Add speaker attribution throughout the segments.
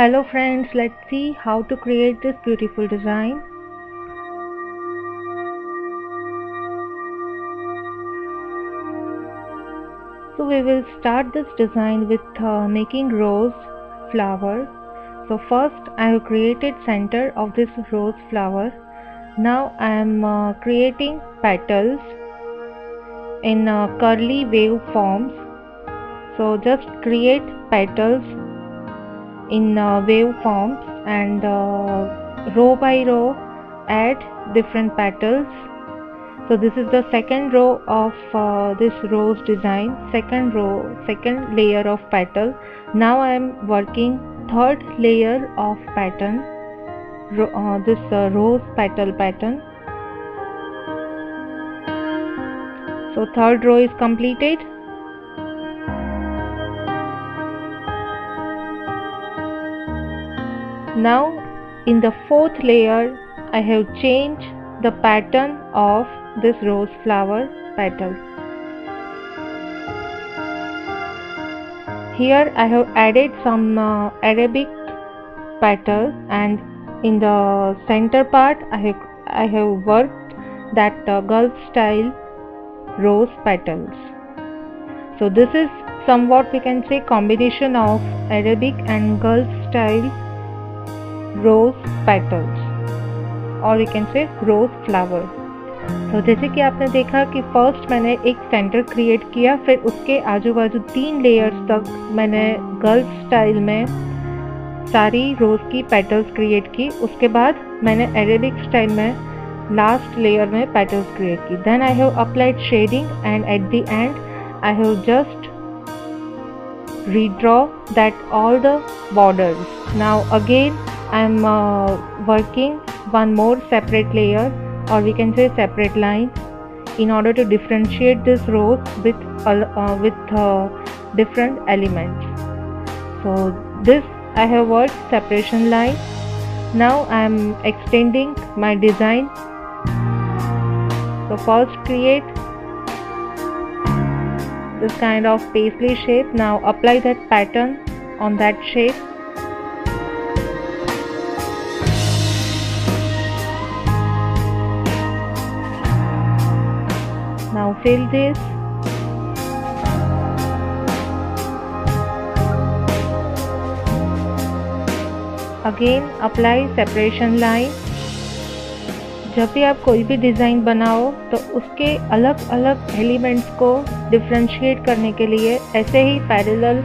Speaker 1: Hello friends, let's see how to create this beautiful design. So we will start this design with making rose flower. So first I have created center of this rose flower. Now I am creating petals in curly wave forms. So just create petals in wave forms and row by row add different petals. So this is the second row of this rose design, second layer of petal. Now I am working third layer of pattern, this rose petal pattern. So third row is completed. Now in the fourth layer I have changed the pattern of this rose flower petal. Here I have added some Arabic petal, and in the center part I have worked that Gulf style rose petals. So this is somewhat we can say combination of Arabic and Gulf style rose petals, और we can say rose flower. तो जैसे कि आपने देखा कि first मैंने एक centre create किया, फिर उसके आजू बाजू 3 लेयर्स तक मैंने गल्फ स्टाइल में सारी रोज की पेटल्स क्रिएट की. उसके बाद मैंने अरेबिक स्टाइल में लास्ट लेयर में पेटल्स क्रिएट की. Then I have applied shading and at the end I have just redraw that all the borders. Now again I am working one more separate layer, or we can say separate line, in order to differentiate this rose with different elements. So this I have worked separation line. Now I am extending my design. So first create this kind of paisley shape. Now apply that pattern on that shape. Now fill this. Again apply separation line. जब भी आप कोई भी design बनाओ तो उसके अलग अलग एलिमेंट्स को डिफ्रेंशिएट करने के लिए ऐसे ही पैरेलल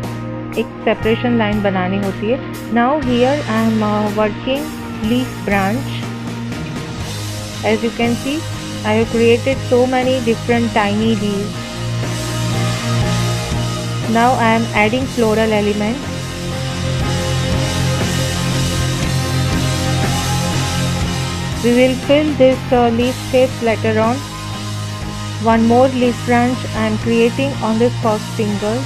Speaker 1: एक सेपरेशन लाइन बनानी होती है. Now here I am working leaf branch. As you can see I have created so many different tiny leaves. Now I am adding floral elements. We will fill this leaf shapes later on. One more leaf branch I am creating on this first finger.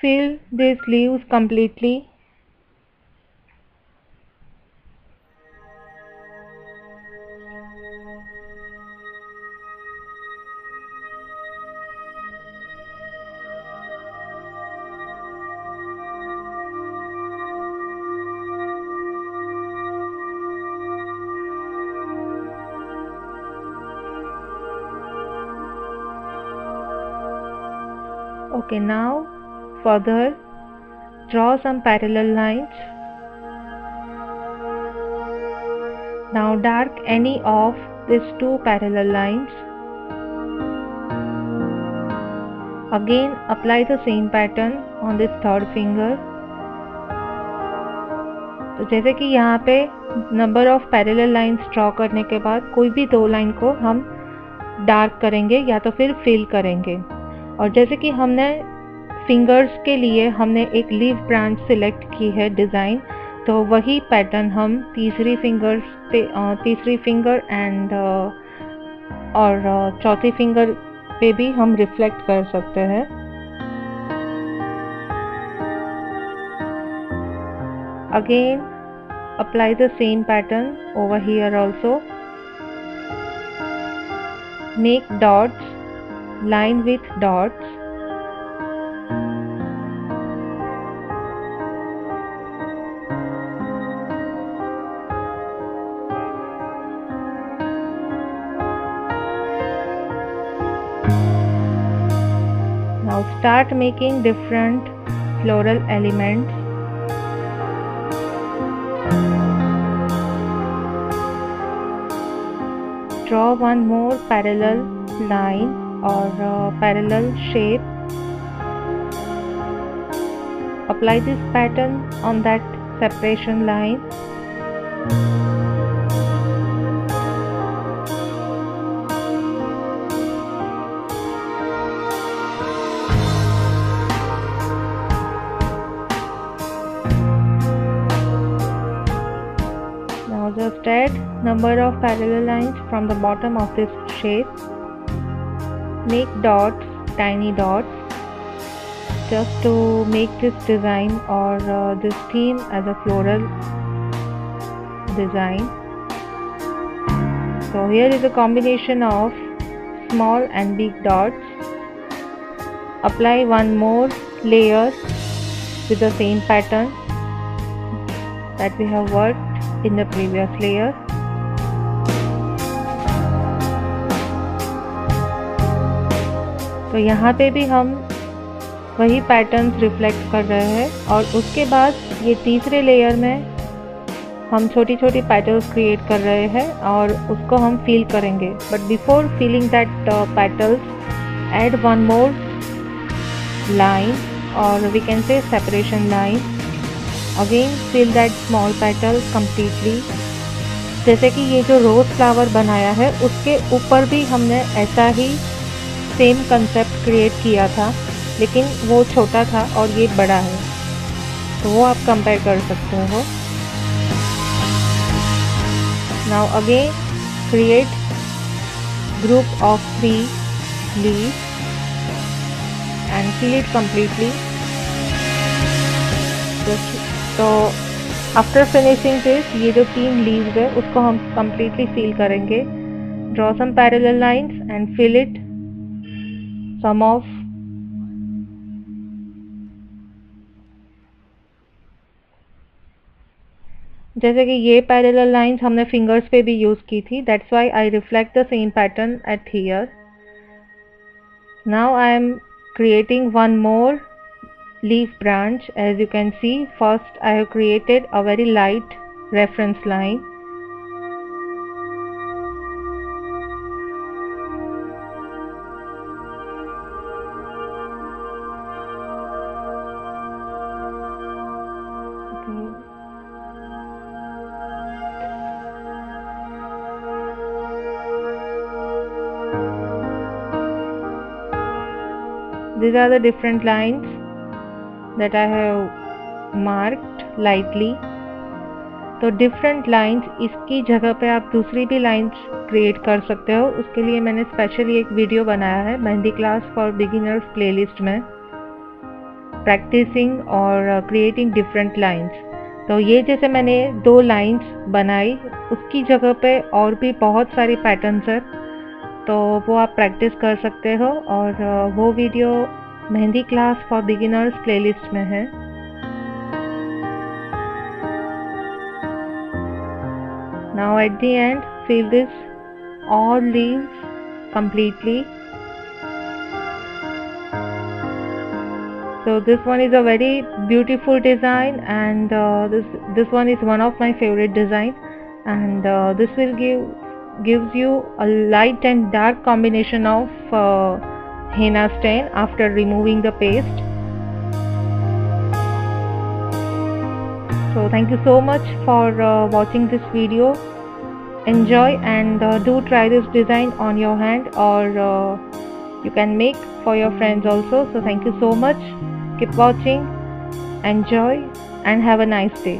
Speaker 1: Fill these leaves completely. Okay, now further draw some parallel lines. Now dark any of these 2 parallel lines. Again apply the same pattern on this third finger. तो जैसे कि यहाँ पे number of parallel lines draw करने के बाद कोई भी 2 लाइन को हम डार्क करेंगे या तो फिर फिल करेंगे. और जैसे कि हमने फिंगर्स के लिए हमने एक लीफ ब्रांच सिलेक्ट की है डिज़ाइन, तो वही पैटर्न हम तीसरी फिंगर एंड और चौथी फिंगर पे भी हम रिफ्लेक्ट कर सकते हैं। Again, apply the same pattern over here also. Make dots, line with dots. Now start making different floral elements. Draw one more parallel line or parallel shape. Apply this pattern on that separation line. Now just add number of parallel lines from the bottom of this shape. Make dots, tiny dots, just to make this design or this theme as a floral design. So here is a combination of small and big dots. Apply one more layer with the same pattern that we have worked in the previous layer. तो यहाँ पे भी हम वही patterns reflect कर रहे हैं और उसके बाद ये तीसरे लेयर में हम छोटी छोटी पेटल्स क्रिएट कर रहे हैं और उसको हम फील करेंगे। But before feeling that petals, add one more line और we can say separation line. Again fill that small petal completely। जैसे कि ये जो रोज़ फ्लावर बनाया है उसके ऊपर भी हमने ऐसा ही सेम कंसेप्ट क्रिएट किया था, लेकिन वो छोटा था और ये बड़ा है, तो वो आप कंपेयर कर सकते हो। Now again create group of 3 leaves and fill it completely। तो आफ्टर फिनिशिंग दिस, ये जो 3 लीव्स है उसको हम completely फिल करेंगे। Draw some parallel lines and fill it some of जैसे कि ये पैरेलल लाइंस हमने फिंगर्स पे भी यूज की थी, that's why I reflect the same pattern at here. Now I am creating one more leaf branch। As you can see, first I have created a very light reference line, these are the different lines that I have marked lightly। तो different lines, इसकी जगह पे आप दूसरी भी lines create कर सकते हो। उसके लिए मैंने स्पेशली एक वीडियो बनाया है mehndi class for beginners playlist में, प्रैक्टिसिंग और क्रिएटिंग डिफरेंट लाइंस। तो ये जैसे मैंने 2 लाइंस बनाई, उसकी जगह पे और भी बहुत सारी पैटर्न्स है, तो वो आप प्रैक्टिस कर सकते हो और वो video mehndi class for beginners playlist में है। Now at the and fill this all leaves completely। So this one is a very beautiful design and this one is one of my favorite design, and this will gives you a light and dark combination of henna stain after removing the paste। So thank you so much for watching this video। Enjoy and do try this design on your hand, or you can make for your friends also। So thank you so much, keep watching, enjoy and have a nice day।